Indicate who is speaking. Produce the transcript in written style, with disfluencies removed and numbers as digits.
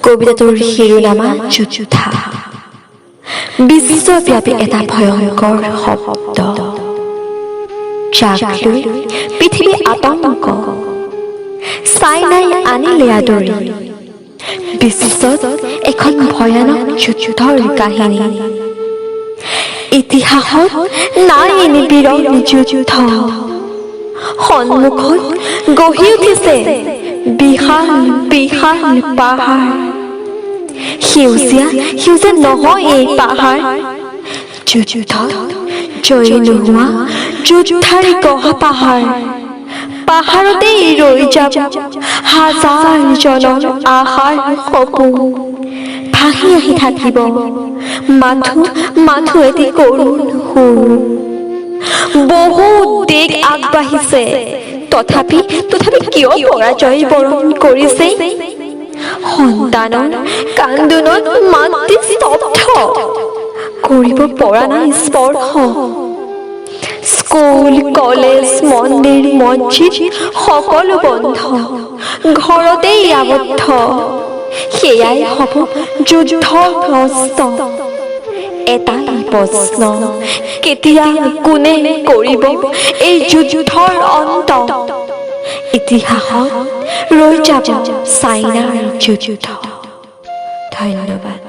Speaker 1: কবিতাটোৰ শিৰোনামা যোদ্ধা। বিশ্বব্যাপী এটা ভয়ংকৰ শব্দ, যাক লৈ পৃথিৱী আতংক। চাইনাই আনিলে আদৰি বিশ্বত এখন ভয়ানক যুদ্ধৰ কাহিনী। ইতিহাসত নাই এনে বিৰল যুদ্ধ, সন্মুখত গঢ়ি উঠিছে বিশাল বিশাল পাহাৰ। সেউজীয়া সেউজীয়া নহয় এই পাহাৰ, যুদ্ধত জয় নোহোৱা যোদ্ধাৰ গঢ়া পাহাৰ। পাহাৰতেই ৰৈ যাব হাজাৰজনৰ আশাৰ সপোন। ভাহি আহি থাকিব মাথো মাথো এটি কৰুণ সুৰ। বহুত দেশ আগবাঢ়িছে, তথাপি কিয় পৰাজয় বৰণ কৰিছে? সন্তানৰ কান্দোনত মাতৃ স্তব্ধ, কৰিব পৰা নাই স্পৰ্শ। স্কুল কলেজ মন্দিৰ মছজিদ সকলো বন্ধ, ঘৰতেই আবদ্ধ। সেয়াই হ'ব যুদ্ধৰ প্ৰশ্ন। এটাই প্ৰশ্ন, কেতিয়া কোনে কৰিব এই যুদ্ধৰ অন্ত? ইতিহাসত ৰৈ যাব চাইনাৰ যুদ্ধ। ধন্যবাদ।